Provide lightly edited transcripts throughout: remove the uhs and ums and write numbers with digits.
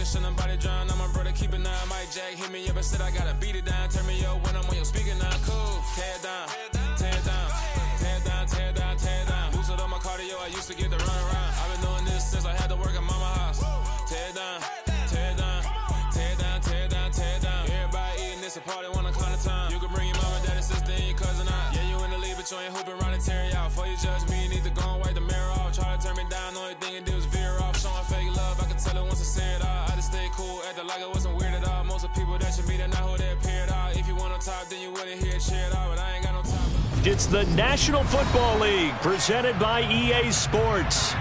nigga, should nobody drown. I'm my brother, keep it now. Mike Jack hit me up and said I gotta beat it down. Turn me up when I'm on your speaker now. Cool, tear it down, tear it down, tear it down, tear it down, tear it down. Boosted on my cardio, I used to get the run around. I've been doing this since I had to work at mama house. Tear it down, tear it down, tear it down, tear it down, tear it down. Everybody eating this, a party, 1 o'clock of time. You can bring your mama, daddy, sister, and your cousin out. Yeah, you in the lead, but you ain't hooping around and tear you out. Before you judge me, you need to go and wipe the mirror off. Try to turn me down, the only thing you do is veer off. Showing fake love, I can tell it once I see it all. I just stay cool, acting like it wasn't weird at all. Most of the people that you meet are not who they appear at all. If you want on top, then you wouldn't hear it cheer at all. But I ain't got no time. It's the National Football League presented by EA Sports.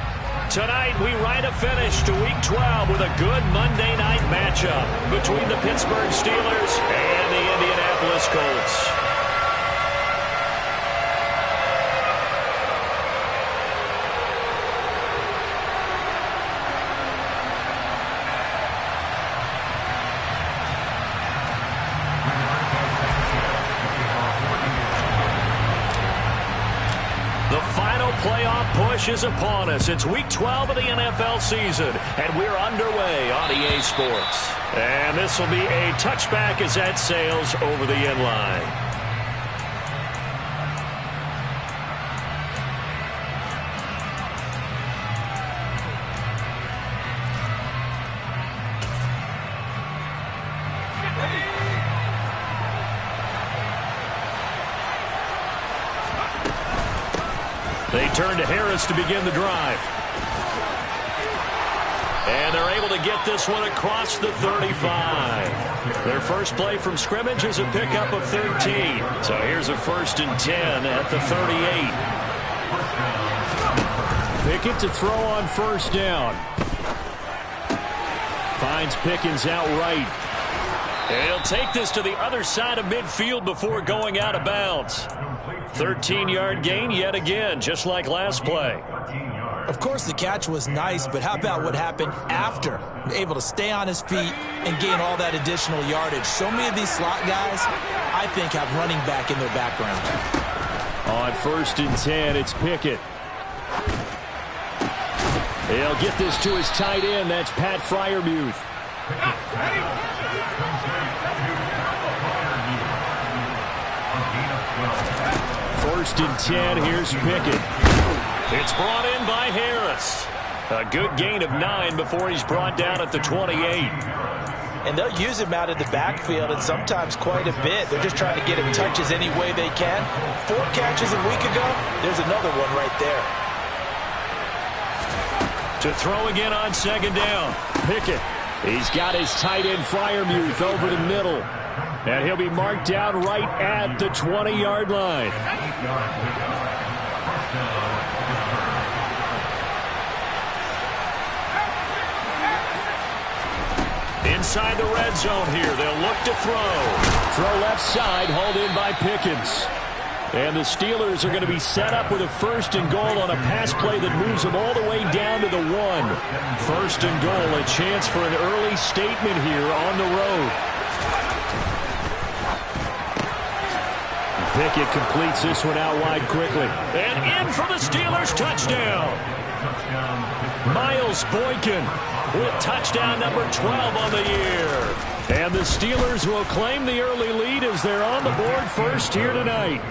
Tonight, we write a finish to Week 12 with a good Monday night matchup between the Pittsburgh Steelers and the Indianapolis Colts. Playoff push is upon us. It's Week 12 of the NFL season, and we're underway on EA Sports. And this will be a touchback as that sails over the end line. They turn to Harris to begin the drive. And they're able to get this one across the 35. Their first play from scrimmage is a pickup of 13. So here's a 1st and 10 at the 38. Pickett to throw on 1st down. Finds Pickens out right. And he'll take this to the other side of midfield before going out of bounds. 13-yard gain yet again, just like last play. Of course, the catch was nice, but how about what happened after? Able to stay on his feet and gain all that additional yardage. So many of these slot guys, I think, have running back in their background. On 1st and 10, it's Pickett. He'll get this to his tight end. That's Pat Freiermuth. 1st and 10, here's Pickett. It's brought in by Harris. A good gain of 9 before he's brought down at the 28. And they'll use him out of the backfield, and sometimes quite a bit. They're just trying to get him touches any way they can. 4 catches a week ago, there's another one right there. To throw again on 2nd down. Pickett. He's got his tight end Freiermuth over the middle. And he'll be marked down right at the 20-yard line. Inside the red zone here, they'll look to throw. Throw left side, hauled in by Pickens. And the Steelers are going to be set up with a 1st and goal on a pass play that moves them all the way down to the 1. 1st and goal, a chance for an early statement here on the road. Pickett completes this one out wide quickly. And in for the Steelers touchdown. Miles Boykin with touchdown number 12 on the year. And the Steelers will claim the early lead as they're on the board first here tonight.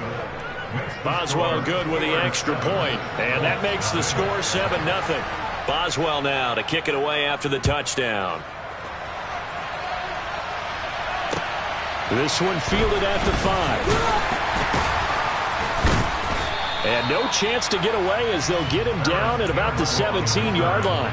Boswell good with the extra point, and that makes the score 7-0. Boswell now to kick it away after the touchdown. This one fielded at the 5. And no chance to get away as they'll get him down at about the 17-yard line.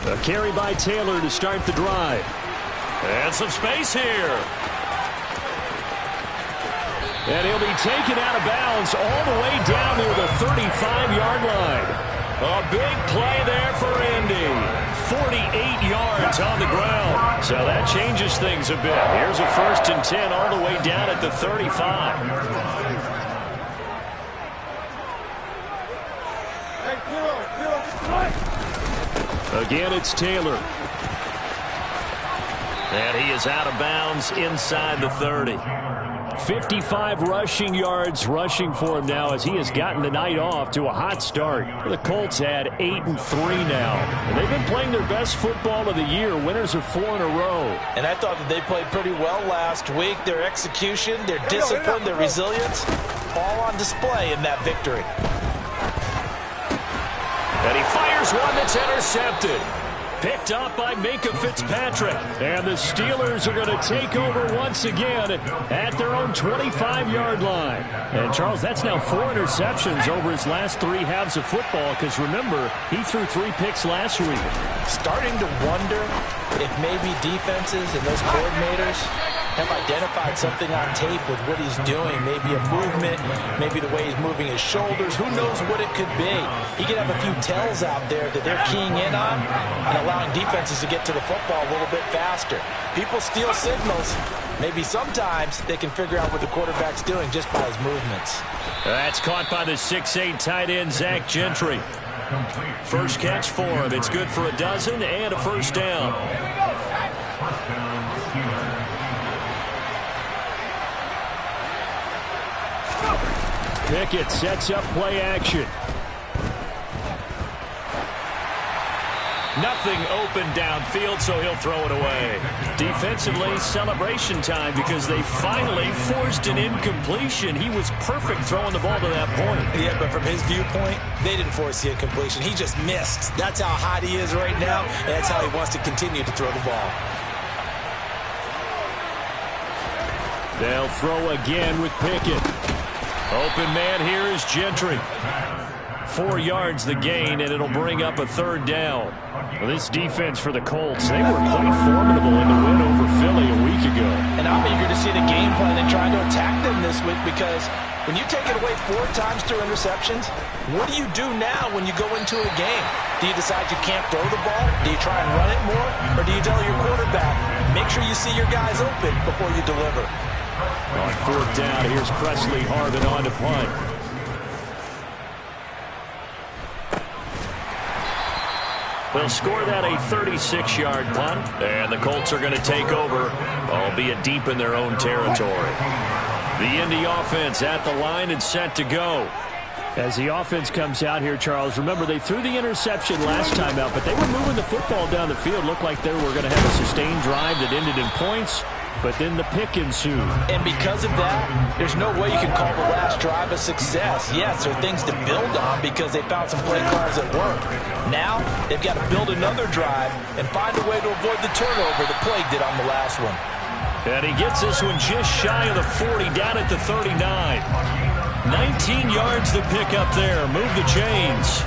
A carry by Taylor to start the drive. And some space here. And he'll be taken out of bounds all the way down near the 35-yard line. A big play there for Indy. 48 yards on the ground. So that changes things a bit. Here's a 1st and 10 all the way down at the 35. Again, it's Taylor. And he is out of bounds inside the 30. 55 rushing yards rushing for him now as he has gotten the night off to a hot start. The Colts had 8-3 now. And they've been playing their best football of the year. Winners of 4 in a row. And I thought that they played pretty well last week. Their execution, their discipline, their resilience, all on display in that victory. And he fires one that's intercepted. Picked up by Minkah Fitzpatrick. And the Steelers are going to take over once again at their own 25-yard line. And, Charles, that's now 4 interceptions over his last 3 halves of football because, remember, he threw 3 picks last week. Starting to wonder if maybe defenses and those coordinators have identified something on tape with what he's doing. Maybe a movement, maybe the way he's moving his shoulders. Who knows what it could be? He could have a few tells out there that they're keying in on and allowing defenses to get to the football a little bit faster. People steal signals. Maybe sometimes they can figure out what the quarterback's doing just by his movements. That's caught by the 6'8" tight end, Zach Gentry. First catch for him. It's good for a dozen and a first down. Pickett sets up play action. Nothing open downfield, so he'll throw it away. Defensively, celebration time because they finally forced an incompletion. He was perfect throwing the ball to that point. Yeah, but from his viewpoint, they didn't force the incompletion. He just missed. That's how hot he is right now, and that's how he wants to continue to throw the ball. They'll throw again with Pickett. Open man here is Gentry. 4 yards the gain, and it'll bring up a third down. Well, this defense for the Colts, they were quite formidable in the win over Philly a week ago. And I'm eager to see the game plan and trying to attack them this week because when you take it away 4 times through interceptions, what do you do now when you go into a game? Do you decide you can't throw the ball? Do you try and run it more? Or do you tell your quarterback, make sure you see your guys open before you deliver? On 4th down, here's Presley Harvin on to punt. They'll score that a 36-yard punt, and the Colts are going to take over, albeit deep in their own territory. The Indy offense at the line and set to go. As the offense comes out here, Charles, remember they threw the interception last time out, but they were moving the football down the field. Looked like they were going to have a sustained drive that ended in points. But then the pick ensued. And because of that, there's no way you can call the last drive a success. Yes, there are things to build on because they found some play calls that work. Now, they've got to build another drive and find a way to avoid the turnover that plagued it on the last one. And he gets this one just shy of the 40, down at the 39. 19 yards to pick up there. Move the chains.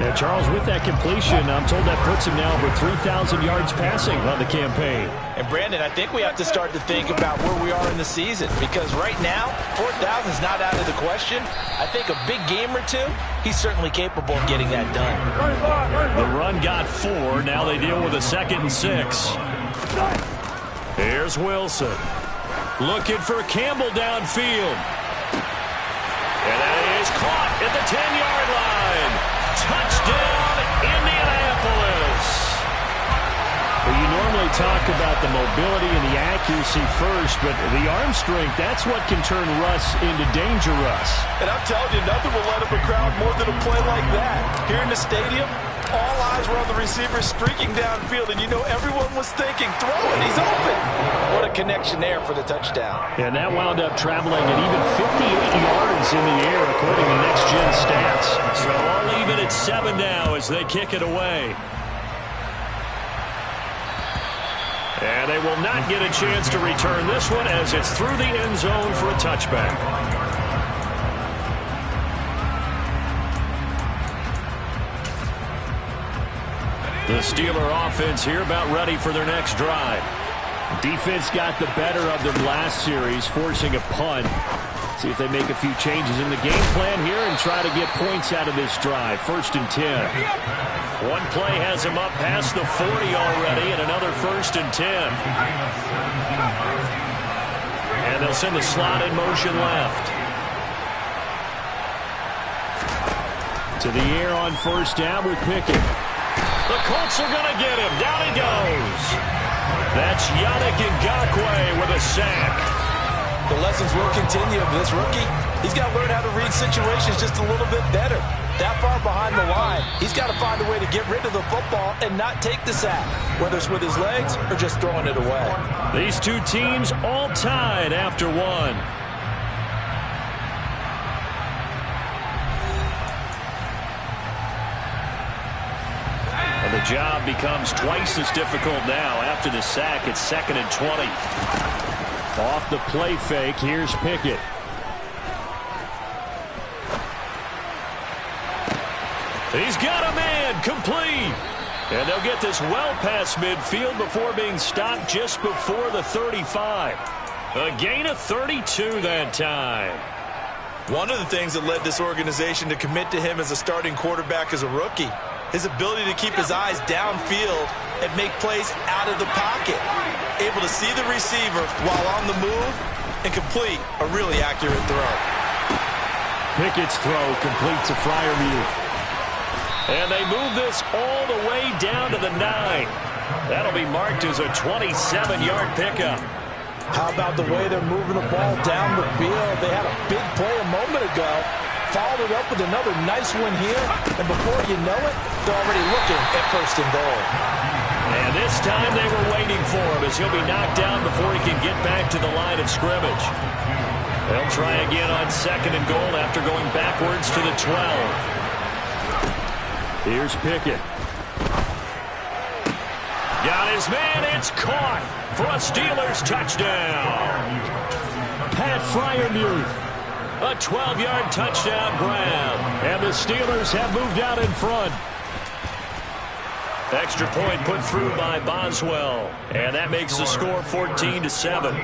Now, Charles, with that completion, I'm told that puts him now over 3,000 yards passing on the campaign. And, Brandon, I think we have to start to think about where we are in the season because right now, 4,000 is not out of the question. I think a big game or two, he's certainly capable of getting that done. The run got 4. Now they deal with a 2nd and 6. Here's Wilson. Looking for Campbell downfield. And that is caught at the 10-yard line. Touchdown, Indianapolis. Well, you normally talk about the mobility and the accuracy first, but the arm strength, that's what can turn Russ into Danger Russ. And I'm telling you, nothing will light up a crowd more than a play like that. Here in the stadium, all eyes were on the receiver streaking downfield, and you know everyone was thinking, throw it, he's open. What a connection there for the touchdown. And that wound up traveling at even 58 yards in the air, according to Next Gen Stats. So I'll leave it at 7 now as they kick it away. And they will not get a chance to return this one as it's through the end zone for a touchback. The Steeler offense here about ready for their next drive. Defense got the better of them last series, forcing a punt. See if they make a few changes in the game plan here and try to get points out of this drive. 1st and 10. One play has him up past the 40 already, and another 1st and 10. And they'll send the slot in motion left. To the air on first down with Pickett. The Colts are going to get him. Down he goes. That's Yannick Ngakoue with a sack. The lessons will continue. This rookie, he's got to learn how to read situations just a little bit better. That far behind the line, he's got to find a way to get rid of the football and not take the sack, whether it's with his legs or just throwing it away. These two teams all tied after one. And the job becomes twice as difficult now. After the sack, it's 2nd and 20. Off the play fake, here's Pickett. He's got a man, complete. And they'll get this well past midfield before being stopped just before the 35. A gain of 32 that time. One of the things that led this organization to commit to him as a starting quarterback as a rookie, his ability to keep his eyes downfield and make plays out of the pocket. Able to see the receiver while on the move and complete a really accurate throw. Pickett's throw complete to Freiermuth. And they move this all the way down to the 9. That'll be marked as a 27-yard pickup. How about the way they're moving the ball down the field? They had a big play a moment ago. Followed it up with another nice one here. And before you know it, they're already looking at 1st and goal. And this time they were waiting for him as he'll be knocked down before he can get back to the line of scrimmage. They'll try again on 2nd and goal after going backwards to the 12. Here's Pickett. Got his man. It's caught for a Steelers touchdown. Pat Freiermuth. A 12-yard touchdown grab. And the Steelers have moved out in front. Extra point put through by Boswell. And that makes the score 14-7.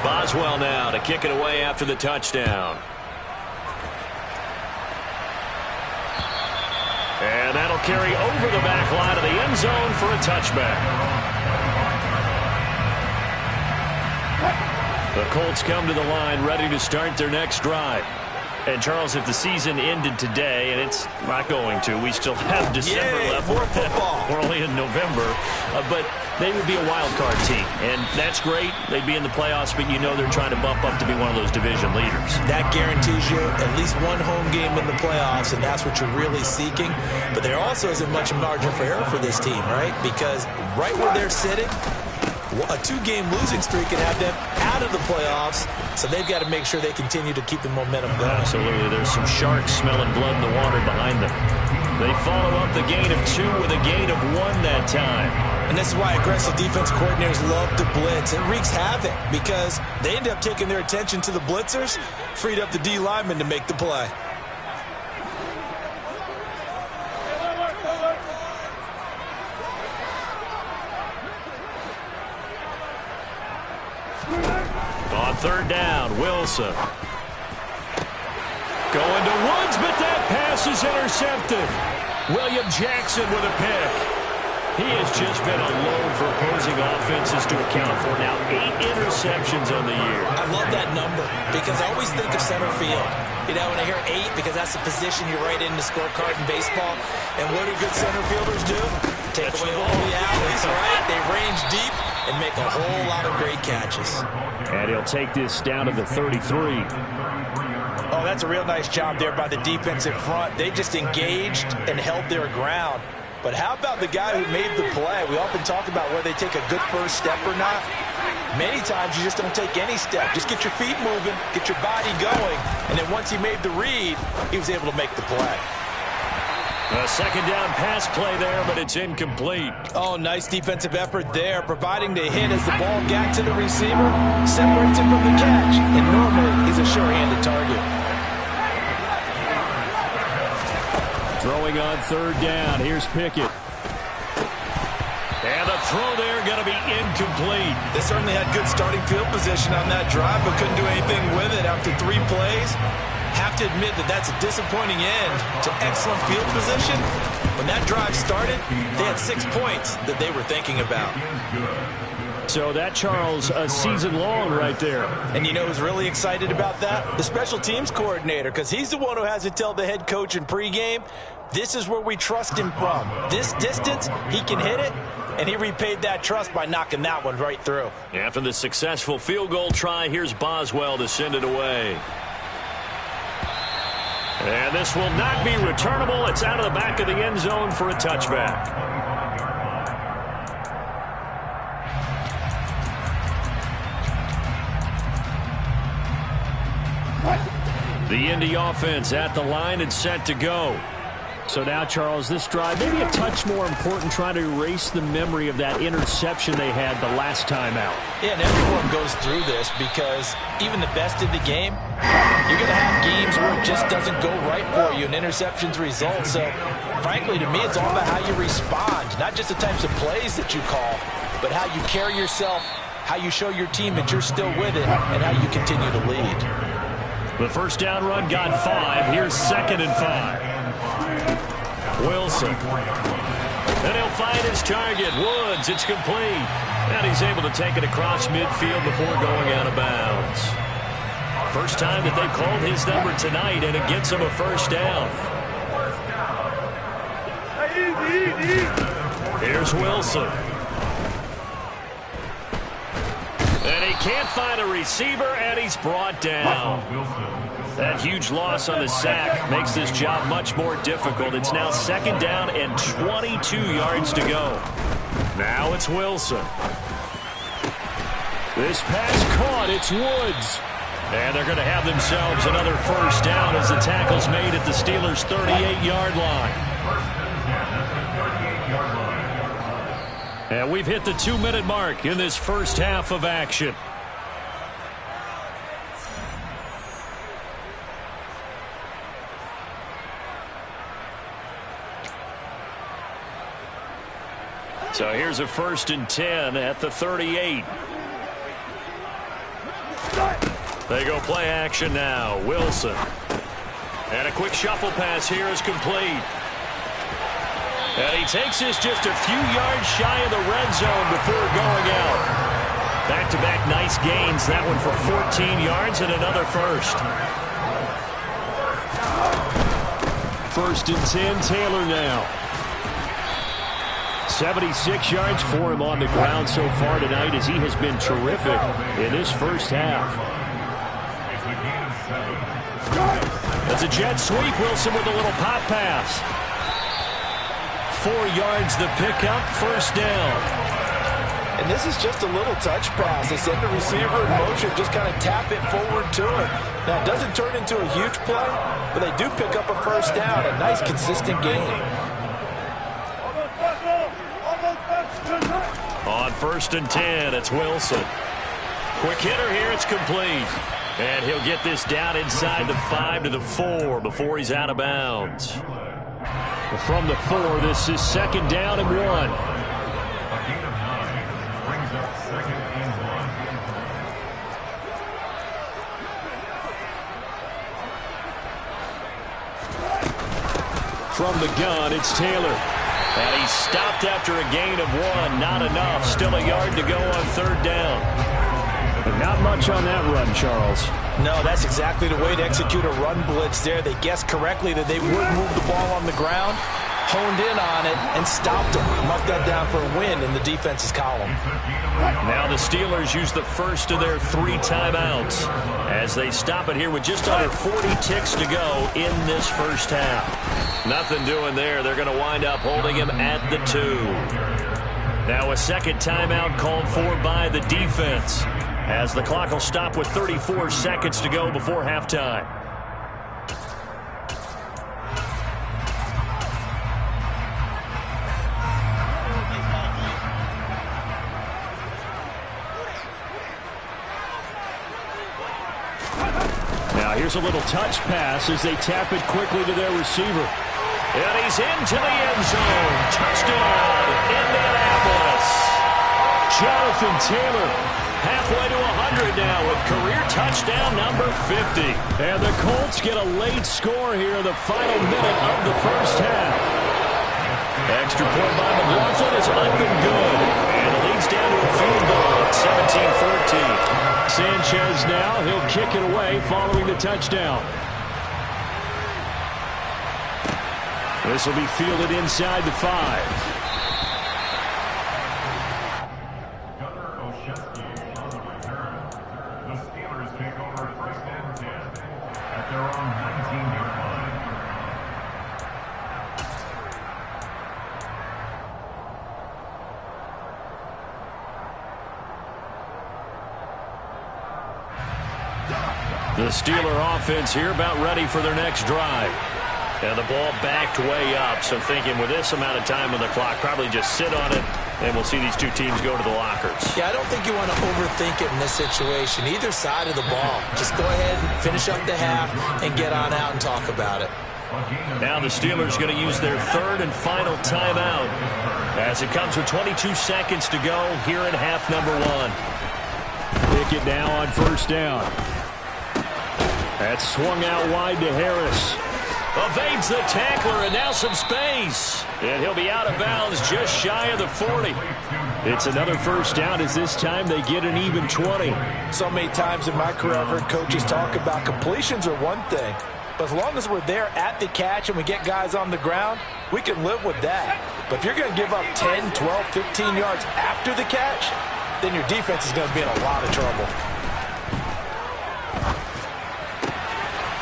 Boswell now to kick it away after the touchdown. And that'll carry over the back line of the end zone for a touchback. The Colts come to the line ready to start their next drive. And, Charles, if the season ended today, and it's not going to, we still have December left. More football. We're only in November. But they would be a wild card team. And that's great. They'd be in the playoffs, but you know they're trying to bump up to be one of those division leaders. That guarantees you at least one home game in the playoffs, and that's what you're really seeking. But there also isn't much margin for error for this team, right? Because right where they're sitting, a 2-game losing streak can have them out of the playoffs, so they've got to make sure they continue to keep the momentum going. Absolutely. There's some sharks smelling blood in the water behind them. They follow up the gain of 2 with a gain of 1 that time. And this is why aggressive defense coordinators love to blitz. It wreaks havoc because they end up taking their attention to the blitzers, freed up the D lineman to make the play. On 3rd down, Wilson. Going to Woods, but that pass is intercepted. William Jackson with a pick. He has just been a load for opposing offenses to account for now. 8 interceptions on the year. I love that number because I always think of center field. You know, when I hear 8, because that's the position you write in the scorecard in baseball. And what do good center fielders do? Take away all the alleys, right? They range deep and make a whole lot of great catches. And he'll take this down to the 33. Oh, that's a real nice job there by the defensive front. They just engaged and held their ground. But how about the guy who made the play? We often talk about whether they take a good first step or not. Many times you just don't take any step. Just get your feet moving, get your body going, and then once he made the read, he was able to make the play. A 2nd down pass play there, but it's incomplete. Oh, nice defensive effort there, providing the hit as the ball got to the receiver, separates him from the catch, and normally he's a sure-handed target. Throwing on 3rd down, here's Pickett. And the throw there going to be incomplete. They certainly had good starting field position on that drive, but couldn't do anything with it after 3 plays. Have to admit that that's a disappointing end to excellent field position. When that drive started, they had 6 points that they were thinking about. So that, Charles, a season long right there. And you know who's really excited about that? The special teams coordinator, because he's the one who has to tell the head coach in pregame, this is where we trust him from. This distance, he can hit it, and he repaid that trust by knocking that one right through. After the successful field goal try, here's Boswell to send it away. And this will not be returnable. It's out of the back of the end zone for a touchback. The Indy offense at the line and set to go. So now, Charles, this drive maybe a touch more important, trying to erase the memory of that interception they had the last time out. Yeah, and everyone goes through this because even the best in the game, you're going to have games where it just doesn't go right for you and interceptions result. So, frankly, to me, it's all about how you respond, not just the types of plays that you call, but how you carry yourself, how you show your team that you're still with it, and how you continue to lead. The first down run got 5. Here's 2nd and 5. Wilson. And he'll find his target. Woods, it's complete. And he's able to take it across midfield before going out of bounds. First time that they've called his number tonight, and it gets him a first down. Here's Wilson. And he can't find a receiver, and he's brought down. That huge loss on the sack makes this job much more difficult. It's now 2nd down and 22 yards to go. Now it's Wilson. This pass caught. It's Woods. And they're going to have themselves another first down as the tackle's made at the Steelers' 38-yard line. And we've hit the 2-minute mark in this first half of action. So here's a 1st and 10 at the 38. They go play action now. Wilson. And a quick shuffle pass here is complete. And he takes this just a few yards shy of the red zone before going out. Back-to-back nice gains. That one for 14 yards and another first. 1st and 10, Taylor now. 76 yards for him on the ground so far tonight as he has been terrific in this first half. That's a jet sweep. Wilson with a little pop pass. 4 yards the pickup, first down. And this is just a little touch pass. They send the receiver in motion, just kind of tap it forward to it. Now, it doesn't turn into a huge play, but they do pick up a first down, a nice, consistent game. On 1st and 10, it's Wilson. Quick hitter here, it's complete. And he'll get this down inside the 5 to the 4 before he's out of bounds. From the 4, this is 2nd down and 1. From the gun, it's Taylor. And he's stopped after a gain of 1. Not enough. Still a yard to go on 3rd down. But not much on that run, Charles. No, that's exactly the way to execute a run blitz there. They guessed correctly that they would move the ball on the ground, honed in on it, and stopped them. Marked that down for a win in the defense's column. Now the Steelers use the first of their 3 timeouts as they stop it here with just under 40 ticks to go in this first half. Nothing doing there. They're going to wind up holding him at the 2. Now a 2nd timeout called for by the defense as the clock will stop with 34 seconds to go before halftime. Now here's a little touch pass as they tap it quickly to their receiver. And he's into the end zone. Touchdown, Indianapolis. Jonathan Taylor Halfway to 100 now with career touchdown number 50. And the Colts get a late score here in the final minute of the first half. Extra point by McLaughlin is up and good. And it leads down to a field goal at 17-14. Sanchez now, he'll kick it away following the touchdown. This will be fielded inside the 5. The Steeler offense here about ready for their next drive. And the ball backed way up, so thinking with this amount of time on the clock, probably just sit on it, and we'll see these two teams go to the lockers. Yeah, I don't think you want to overthink it in this situation. Either side of the ball. Just go ahead and finish up the half and get on out and talk about it. Now the Steelers going to use their third and final timeout as it comes with 22 seconds to go here in half number 1. Pickett now on first down. That's swung out wide to Harris. Evades the tackler, and now some space. And he'll be out of bounds just shy of the 40. It's another first down as this time they get an even 20. So many times in my career I've heard coaches talk about completions are one thing. But as long as we're there at the catch and we get guys on the ground, we can live with that. But if you're going to give up 10, 12, 15 yards after the catch, then your defense is going to be in a lot of trouble.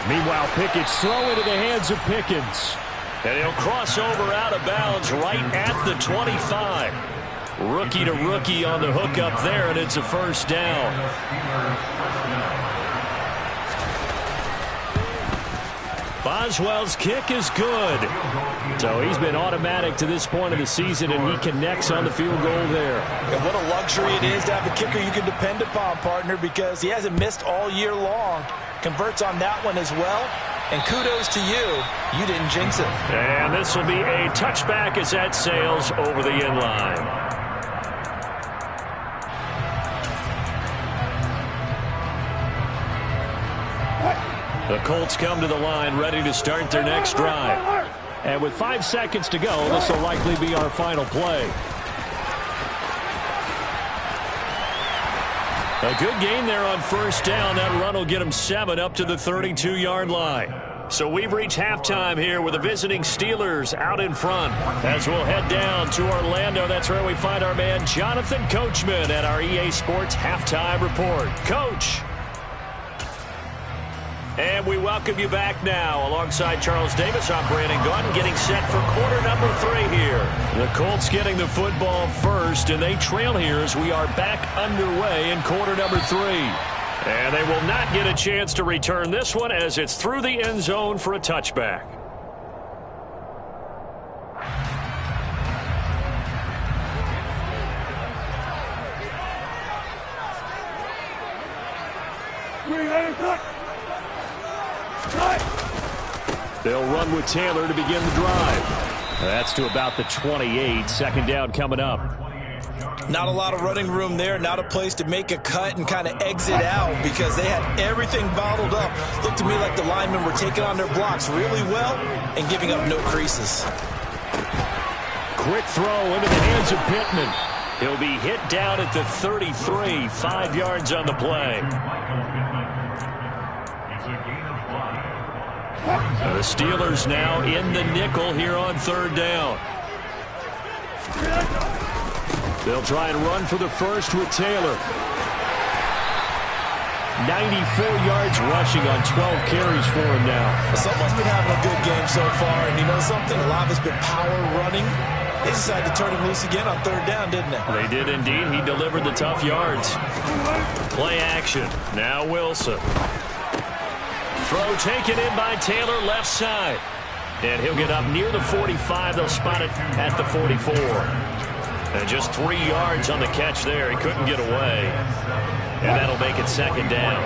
Meanwhile, Pickett's throw into the hands of Pickens. And he'll cross over out of bounds right at the 25. Rookie to rookie on the hook up there, and it's a first down. Boswell's kick is good. So he's been automatic to this point of the season, and he connects on the field goal there. And what a luxury it is to have a kicker you can depend upon, partner, because he hasn't missed all year long. Converts on that one as well. And kudos to you. You didn't jinx it. And this will be a touchback as that sails over the end line. The Colts come to the line ready to start their next drive. And with 5 seconds to go, this will likely be our final play. A good gain there on first down. That run will get them 7 up to the 32-yard line. So we've reached halftime here with the visiting Steelers out in front. As we'll head down to Orlando, that's where we find our man Jonathan Coachman at our EA Sports Halftime Report. Coach. And we welcome you back now. Alongside Charles Davis, I'm Brandon Gaudin, getting set for quarter number 3 here. The Colts getting the football first, and they trail here as we are back underway in quarter number 3. And they will not get a chance to return this one as it's through the end zone for a touchback. They'll run with Taylor to begin the drive. That's to about the 28. Second down coming up. Not a lot of running room there. Not a place to make a cut and kind of exit out because they had everything bottled up. Looked to me like the linemen were taking on their blocks really well and giving up no creases. Quick throw into the hands of Pittman. He'll be hit down at the 33. 5 yards on the play. The Steelers now in the nickel here on third down. They'll try and run for the first with Taylor. 94 yards rushing on 12 carries for him now. Someone's been having a good game so far, and you know something? A lot of it's been power running. They decided to turn him loose again on third down, didn't they? They did indeed. He delivered the tough yards. Play action. Now Wilson. Throw taken in by Taylor left side. And he'll get up near the 45. They'll spot it at the 44. And just 3 yards on the catch there. He couldn't get away. And that'll make it second down.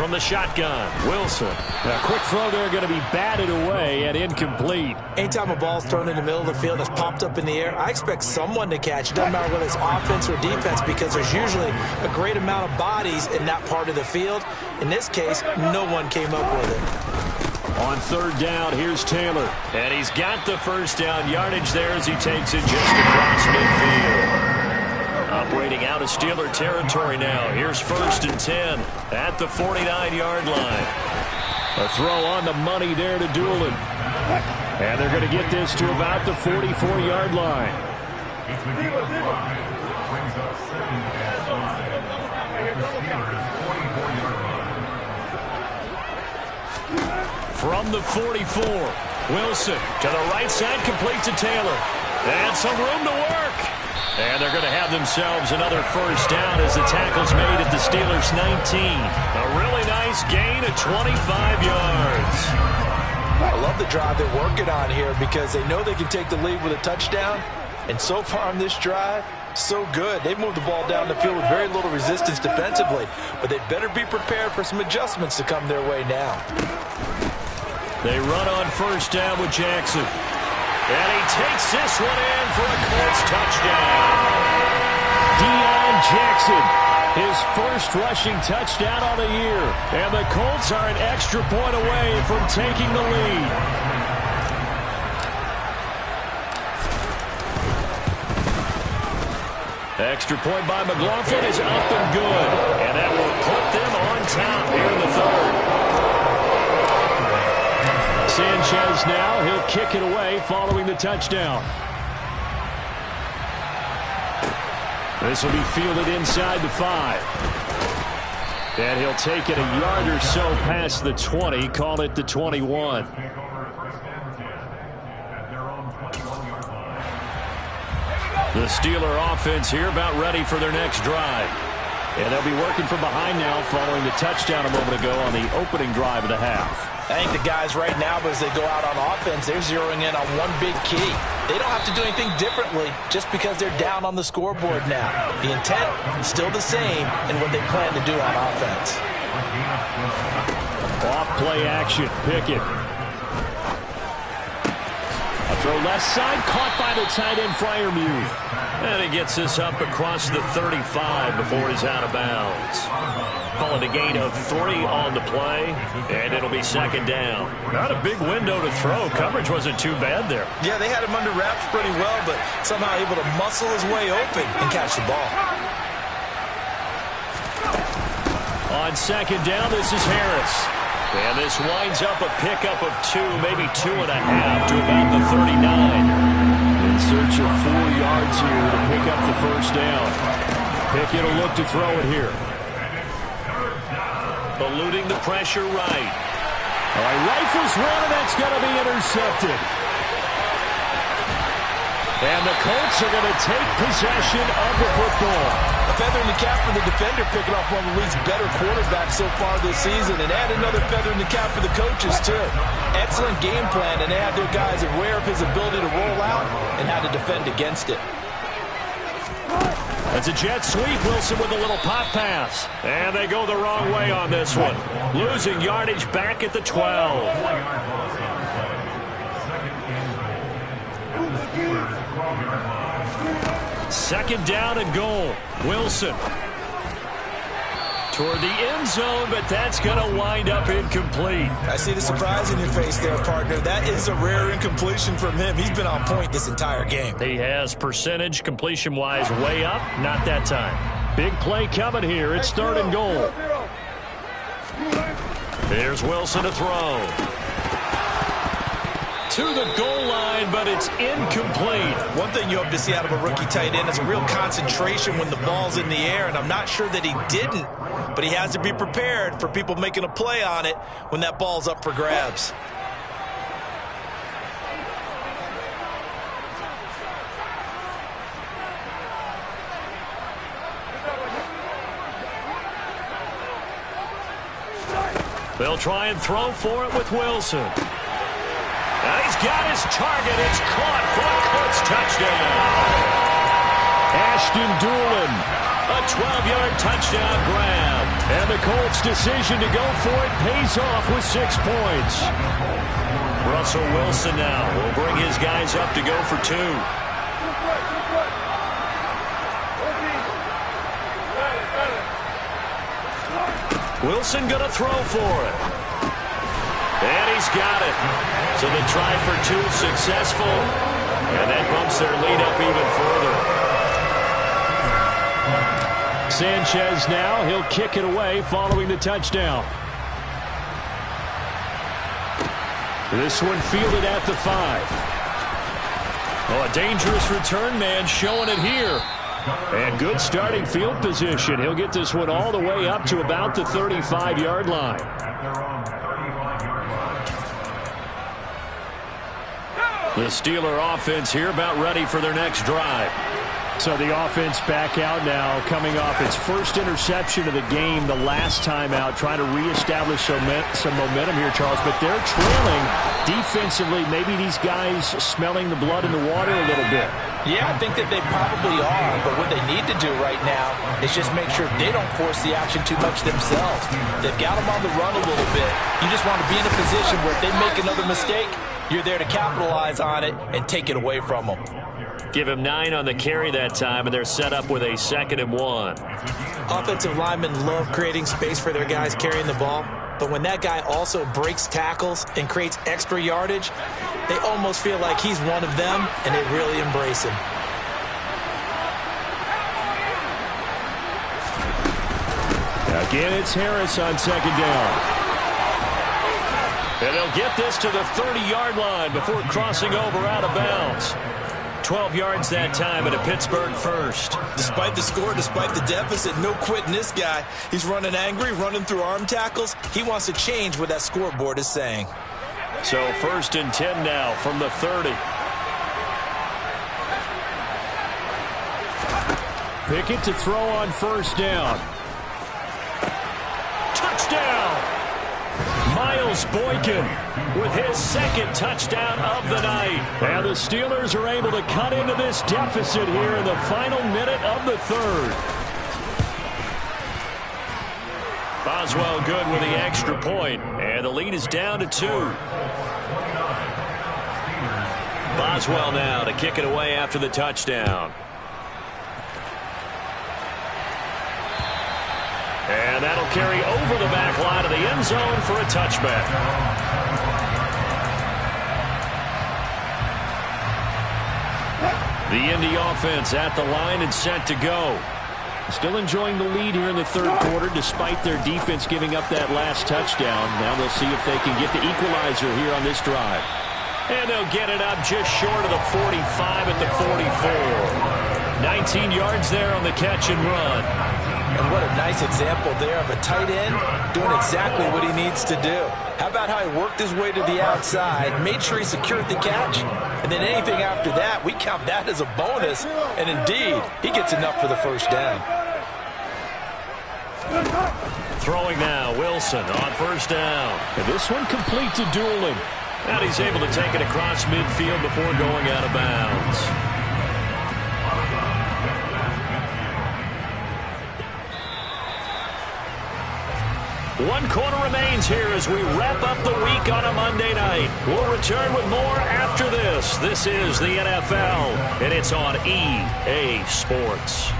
from the shotgun. Wilson. A quick throw there going to be batted away and incomplete. Anytime a ball's thrown in the middle of the field that's popped up in the air, I expect someone to catch it. Doesn't matter whether it's offense or defense, because there's usually a great amount of bodies in that part of the field. In this case, no one came up with it. On third down, here's Taylor. And he's got the first down yardage there as he takes it just across midfield. Operating out of Steeler territory now. Here's 1st and 10 at the 49-yard line. A throw on the money there to Doolin. And they're going to get this to about the 44-yard line. From the 44, Wilson to the right side, complete to Taylor. And some room to work. And they're going to have themselves another first down as the tackle's made at the Steelers' 19. A really nice gain of 25 yards. I love the drive they're working on here because they know they can take the lead with a touchdown. And so far on this drive, so good. They moved the ball down the field with very little resistance defensively. But they better be prepared for some adjustments to come their way now. They run on first down with Jackson. And he takes this one in for a Colts touchdown. Deion Jackson, his first rushing touchdown on the year. And the Colts are an extra point away from taking the lead. Extra point by McLaughlin is up and good. And that will put them on top here in the third. Sanchez now, he'll kick it away following the touchdown. This will be fielded inside the 5. And he'll take it a yard or so past the 20, call it the 21. The Steeler offense here about ready for their next drive. And they'll be working from behind now following the touchdown a moment ago on the opening drive of the half. I think the guys right now, as they go out on offense, they're zeroing in on one big key. They don't have to do anything differently just because they're down on the scoreboard now. The intent is still the same in what they plan to do on offense. Off play action, Pickett. A throw left side, caught by the tight end, Freiermuth. And he gets this up across the 35 before he's out of bounds. Call it a gain of 3 on the play, and it'll be second down. Not a big window to throw. Coverage wasn't too bad there. Yeah, they had him under wraps pretty well, but somehow able to muscle his way open and catch the ball. On second down, this is Harris. And this winds up a pickup of 2, maybe 2.5 to about the 39. In search of 4 yards here to pick up the first down. Pickett will look to throw it here. Eluding the pressure right. All right, rifles one, and that's going to be intercepted. And the Colts are going to take possession of the football. A feather in the cap for the defender, picking off one of the league's better quarterbacks so far this season, and add another feather in the cap for the coaches, too. Excellent game plan, and they had their guys aware of his ability to roll out and how to defend against it. It's a jet sweep. Wilson with a little pop pass. And they go the wrong way on this one. Losing yardage back at the 12. Second down and goal. Wilson toward the end zone, but that's going to wind up incomplete. I see the surprise in your face there, partner. That is a rare incompletion from him. He's been on point this entire game. He has percentage completion-wise way up. Not that time. Big play coming here. It's third and goal. Here's Wilson to throw. To the goal line, but it's incomplete. One thing you hope to see out of a rookie tight end is a real concentration when the ball's in the air, and I'm not sure that he didn't, but he has to be prepared for people making a play on it when that ball's up for grabs. They'll try and throw for it with Wilson. And he's got his target. It's caught for a Colts touchdown. Ashton Doolin A 12-yard touchdown grab. And the Colts' decision to go for it pays off with 6 points. Russell Wilson now will bring his guys up to go for 2. Wilson going to throw for it. And he's got it. So the try for 2 successful. And that bumps their lead up even further. Sanchez now, he'll kick it away following the touchdown. This one fielded at the 5. Oh, a dangerous return man showing it here. And good starting field position. He'll get this one all the way up to about the 35-yard line. The Steeler offense here about ready for their next drive. So the offense back out now, coming off its first interception of the game the last time out, trying to reestablish some momentum here, Charles. But they're trailing defensively. Maybe these guys smelling the blood in the water a little bit. Yeah, I think that they probably are. But what they need to do right now is just make sure they don't force the action too much themselves. They've got them on the run a little bit. You just want to be in a position where if they make another mistake, you're there to capitalize on it and take it away from them. Give him 9 on the carry that time, and they're set up with a 2nd and 1. Offensive linemen love creating space for their guys carrying the ball, but when that guy also breaks tackles and creates extra yardage, they almost feel like he's one of them, and they really embrace him. Again, it's Harris on 2nd down. And they'll get this to the 30-yard line before crossing over out of bounds. 12 yards that time and a Pittsburgh first. Despite the score, despite the deficit, no quitting this guy. He's running angry, running through arm tackles. He wants to change what that scoreboard is saying. So 1st and 10 now from the 30. Pickett to throw on 1st down. Touchdown! Miles Boykin with his 2nd touchdown of the night. And the Steelers are able to cut into this deficit here in the final minute of the 3rd. Boswell good with the extra point, and the lead is down to 2. Boswell now to kick it away after the touchdown. And that'll carry over the back line of the end zone for a touchback. The Indy offense at the line and set to go. Still enjoying the lead here in the 3rd quarter despite their defense giving up that last touchdown. Now they'll see if they can get the equalizer here on this drive. And they'll get it up just short of the 45 at the 44. 19 yards there on the catch and run. And what a nice example there of a tight end doing exactly what he needs to do. How about how he worked his way to the outside, made sure he secured the catch, and then anything after that, we count that as a bonus. And indeed, he gets enough for the 1st down. Throwing now, Wilson on 1st down. And this one complete to Doolin. And he's able to take it across midfield before going out of bounds. One quarter remains here as we wrap up the week on a Monday night. We'll return with more after this. This is the NFL, and it's on EA Sports.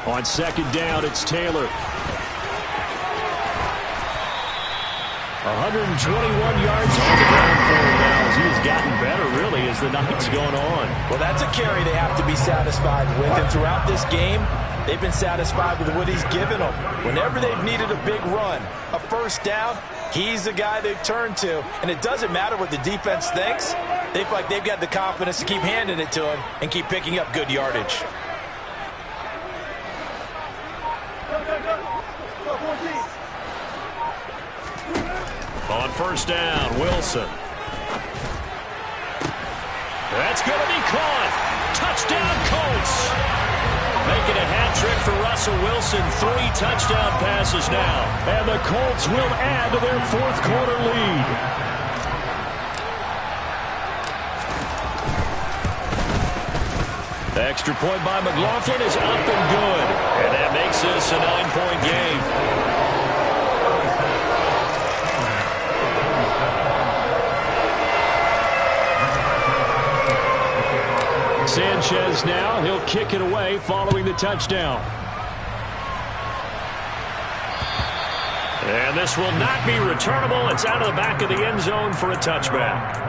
On 2nd down, it's Taylor. 121 yards on the ground for him now as he has gotten better, really, as the night's going on. Well, that's a carry they have to be satisfied with. And throughout this game, they've been satisfied with what he's given them. Whenever they've needed a big run, a 1st down, he's the guy they've turned to. And it doesn't matter what the defense thinks. They feel like they've got the confidence to keep handing it to him and keep picking up good yardage. On 1st down, Wilson. That's going to be caught. Touchdown, Colts. Making a hat trick for Russell Wilson. 3 touchdown passes now. And the Colts will add to their fourth quarter lead. The extra point by McLaughlin is up and good. And that makes this a 9-point game. Sanchez now, he'll kick it away following the touchdown. And this will not be returnable. It's out of the back of the end zone for a touchback.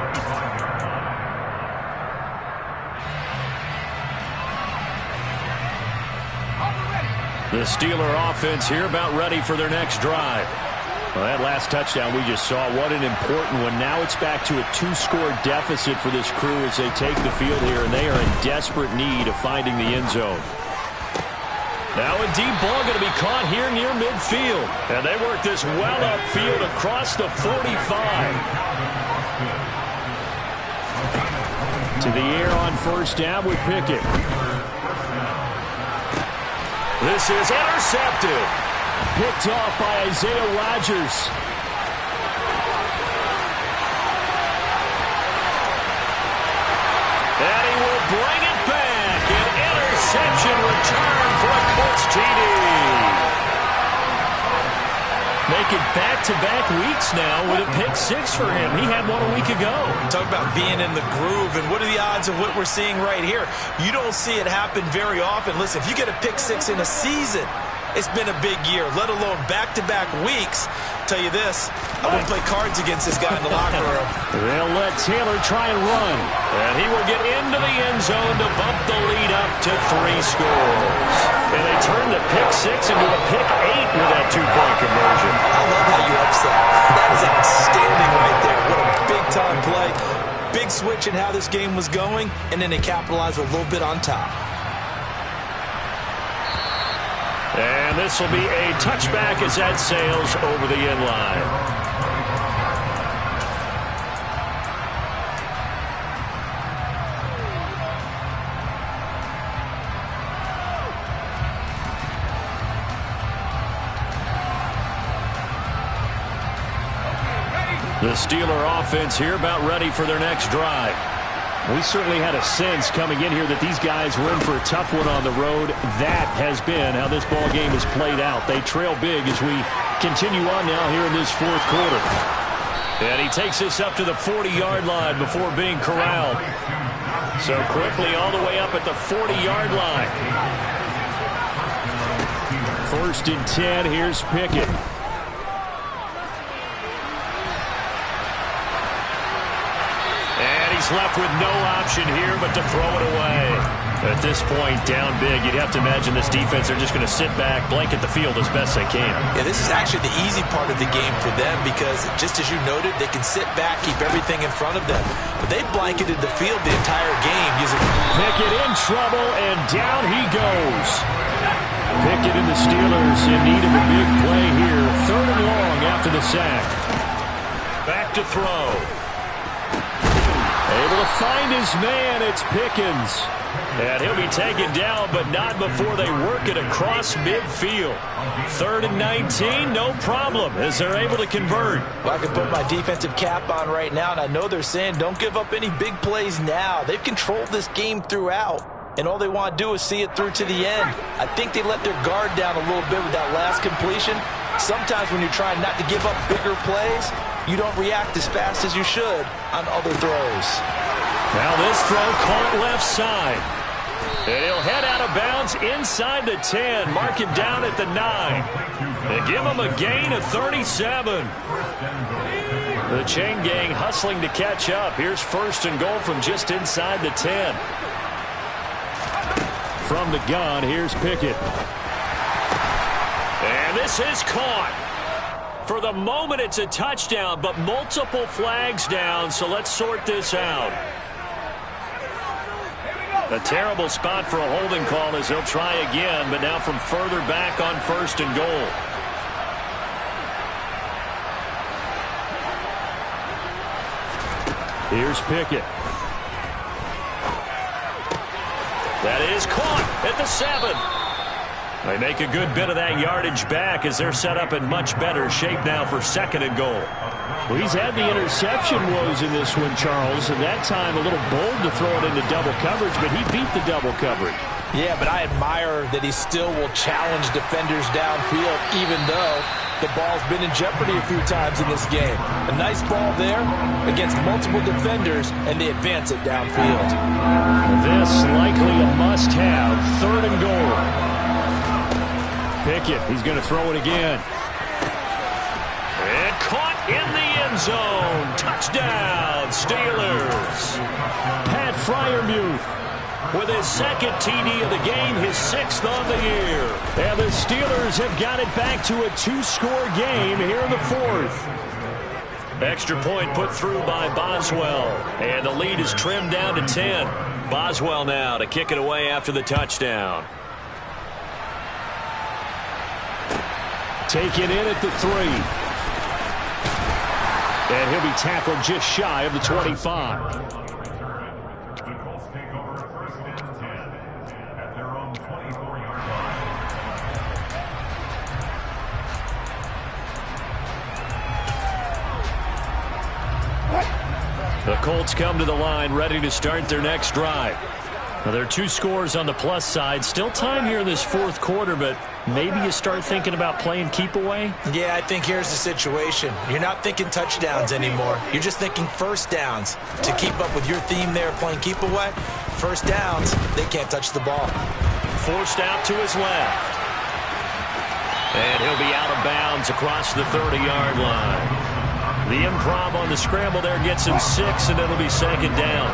The Steeler offense here about ready for their next drive. Well, that last touchdown we just saw, what an important one. Now it's back to a 2-score deficit for this crew as they take the field here, and they are in desperate need of finding the end zone. Now a deep ball going to be caught here near midfield. And they work this well upfield across the 45. To the air on first down with Pickett. This is intercepted. Picked off by Isaiah Rodgers. And he will bring it back. An interception return for a Colts TD. Making back-to-back weeks now with a pick 6 for him. He had one a week ago. Talk about being in the groove, and what are the odds of what we're seeing right here? You don't see it happen very often. Listen, if you get a pick 6 in a season, it's been a big year, let alone back-to-back weeks. Tell you this, I wouldn't play cards against this guy in the locker room. They'll let Taylor try and run. And he will get into the end zone to bump the lead up to 3 scores. And they turn the pick 6 into a pick 8 with that 2-point conversion. I love how you upset. That is outstanding right there. What a big-time play. Big switch in how this game was going, and then they capitalized a little bit on top. And this will be a touchback as that sails over the end line. The Steeler offense here about ready for their next drive. We certainly had a sense coming in here that these guys were in for a tough one on the road. That has been how this ball game has played out. They trail big as we continue on now here in this fourth quarter. And he takes this up to the 40-yard line before being corralled. So quickly all the way up at the 40-yard line. 1st and 10, here's Pickett. Left with no option here but to throw it away. At this point, down big, you'd have to imagine this defense are just going to sit back, blanket the field as best they can. Yeah, this is actually the easy part of the game for them because, just as you noted, they can sit back, keep everything in front of them. But they blanketed the field the entire game using... Pickett in trouble, and down he goes. Pickett and the Steelers in need of a big play here. 3rd and long after the sack. Back to throw. Able to find his man, it's Pickens. And he'll be taken down, but not before they work it across midfield. 3rd and 19, no problem, as they're able to convert. Well, I can put my defensive cap on right now, and I know they're saying don't give up any big plays now. They've controlled this game throughout, and all they want to do is see it through to the end. I think they let their guard down a little bit with that last completion. Sometimes when you're trying not to give up bigger plays, you don't react as fast as you should on other throws. Now this throw caught left side. And he'll head out of bounds inside the 10. Mark him down at the 9. They give him a gain of 37. The chain gang hustling to catch up. Here's 1st and goal from just inside the 10. From the gun, here's Pickett. And this is caught. For the moment, it's a touchdown, but multiple flags down, so let's sort this out. A terrible spot for a holding call as they'll try again, but now from further back on 1st and goal. Here's Pickett. That is caught at the 7. They make a good bit of that yardage back as they're set up in much better shape now for 2nd and goal. Well, he's had the interception woes in this one, Charles, and that time a little bold to throw it into double coverage, but he beat the double coverage. Yeah, but I admire that he still will challenge defenders downfield, even though the ball's been in jeopardy a few times in this game. A nice ball there against multiple defenders, and they advance it downfield. This likely a must-have. 3rd and goal. Pickett, he's going to throw it again. And caught in the end zone. Touchdown, Steelers. Pat Freiermuth with his 2nd TD of the game, his 6th on the year. And the Steelers have got it back to a 2-score game here in the 4th. Extra point put through by Boswell. And the lead is trimmed down to 10. Boswell now to kick it away after the touchdown. Taken in at the 3. And he'll be tackled just shy of the 25. The Colts come to the line ready to start their next drive. Now, there are 2 scores on the plus side. Still time here in this 4th quarter, but maybe you start thinking about playing keep away? Yeah, I think here's the situation. You're not thinking touchdowns anymore. You're just thinking first downs. To keep up with your theme there, playing keep away, first downs, they can't touch the ball. Forced out to his left. And he'll be out of bounds across the 30-yard line. The improv on the scramble there gets him 6, and it'll be 2nd down.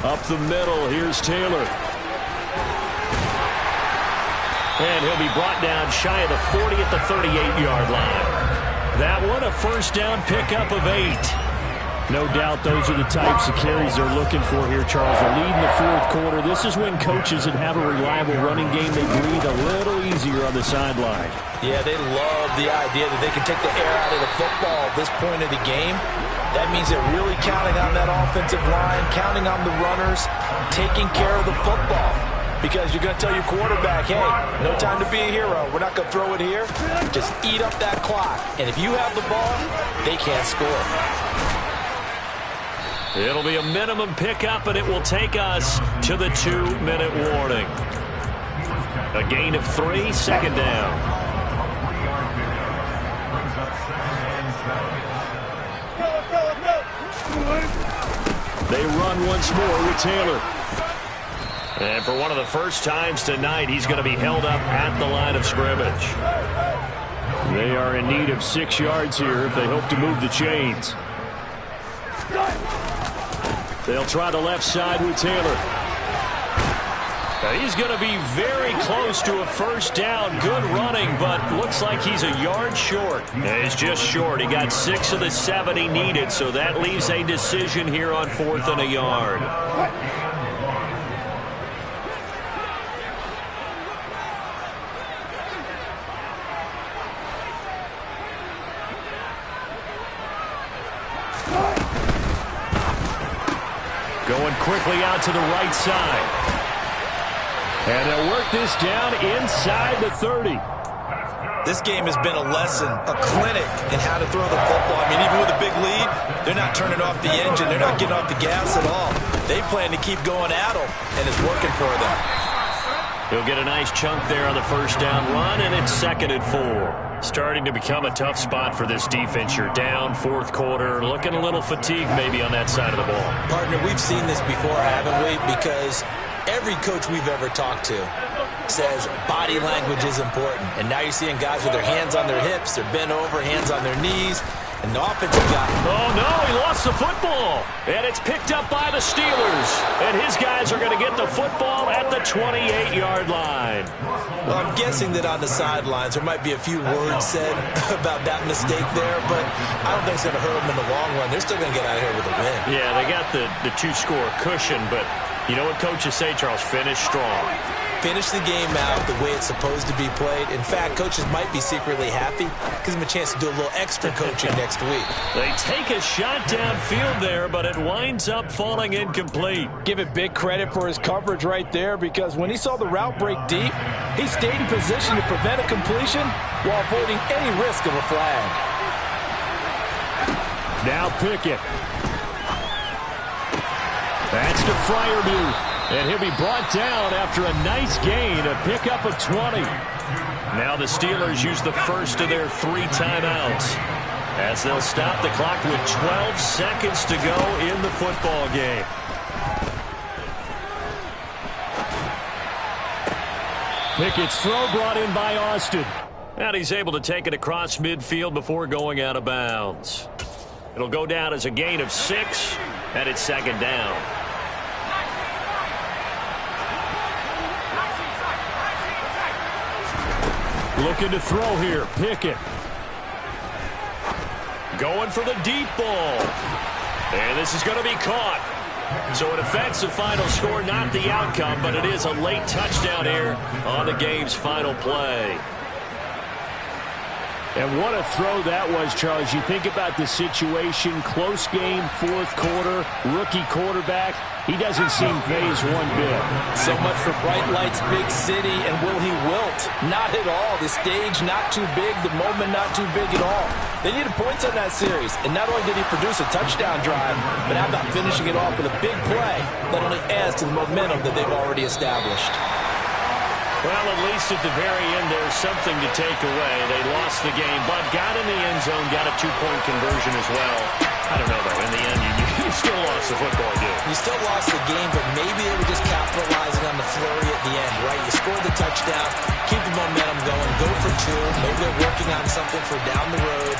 Up the middle, here's Taylor. And he'll be brought down shy of the 40 at the 38-yard line. That one, a first down pickup of 8. No doubt those are the types of carries they're looking for here, Charles. The lead in the 4th quarter. This is when coaches that have a reliable running game, they breathe a little easier on the sideline. Yeah, they love the idea that they can take the air out of the football at this point of the game. That means they're really counting on that offensive line, counting on the runners, taking care of the football. Because you're going to tell your quarterback, hey, no time to be a hero. We're not going to throw it here. Just eat up that clock. And if you have the ball, they can't score. It'll be a minimum pickup, and it will take us to the 2-minute warning. A gain of 3, 2nd down. They run once more with Taylor. And for one of the first times tonight, he's going to be held up at the line of scrimmage. They are in need of 6 yards here if they hope to move the chains. They'll try the left side with Taylor. Now he's going to be very close to a first down. Good running, but looks like he's a yard short. And he's just short. He got 6 of the 7 he needed, so that leaves a decision here on 4th and a yard. Going quickly out to the right side. And they'll work this down inside the 30. This game has been a lesson, a clinic in how to throw the football. I mean, even with a big lead, they're not turning off the engine. They're not getting off the gas at all. They plan to keep going at them, and it's working for them. He'll get a nice chunk there on the first down run, and it's 2nd and 4. Starting to become a tough spot for this defense. You're down 4th quarter, looking a little fatigued maybe on that side of the ball. Partner, we've seen this before, haven't we? Because every coach we've ever talked to says body language is important. And now you're seeing guys with their hands on their hips, they're bent over, hands on their knees. And the offensive guy. Oh, no, he lost the football. And it's picked up by the Steelers. And his guys are going to get the football at the 28-yard line. Well, I'm guessing that on the sidelines there might be a few words said about that mistake there, but I don't think it's going to hurt them in the long run. They're still going to get out of here with a win. Yeah, they got the 2-score cushion, but You know what coaches say, Charles? Finish strong. Finish the game out the way it's supposed to be played. In fact, coaches might be secretly happy. Gives them a chance to do a little extra coaching next week. They take a shot downfield there, but it winds up falling incomplete. Give it big credit for his coverage right there, because when he saw the route break deep, he stayed in position to prevent a completion while avoiding any risk of a flag. Now Pickett. That's to Freiermuth. And he'll be brought down after a nice gain, a pickup of 20. Now the Steelers use the first of their 3 timeouts as they'll stop the clock with 12 seconds to go in the football game. Pickett's throw brought in by Austin. And he's able to take it across midfield before going out of bounds. It'll go down as a gain of 6, and it's second down. Looking to throw here, Pickett. Going for the deep ball. And this is going to be caught. So it affects the final score, not the outcome, but it is a late touchdown here on the game's final play. And what a throw that was, Charles. You think about the situation, close game, 4th quarter, rookie quarterback. He doesn't seem phased one bit. So much for bright lights, big city, and will he wilt? Not at all. The stage not too big, the moment not too big at all. They needed points on that series, and not only did he produce a touchdown drive, but how about finishing it off with a big play that only adds to the momentum that they've already established. Well, at least at the very end, there's something to take away. They lost the game, but got in the end zone, got a 2-point conversion as well. I don't know, though. In the end, you still lost the football game. You still lost the game, but maybe they were just capitalizing on the flurry at the end, right? You scored the touchdown, keep the momentum going, go for 2. Maybe they're working on something for down the road.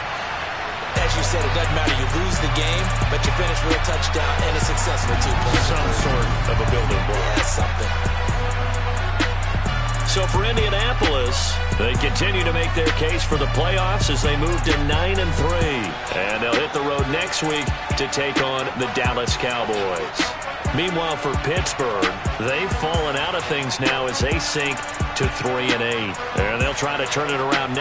As you said, it doesn't matter. You lose the game, but you finish with a touchdown and a successful 2-point. Some sort of a building block. Yeah, something. So for Indianapolis, they continue to make their case for the playoffs as they move to 9-3. And they'll hit the road next week to take on the Dallas Cowboys. Meanwhile, for Pittsburgh, they've fallen out of things now as they sink to 3-8. And they'll try to turn it around next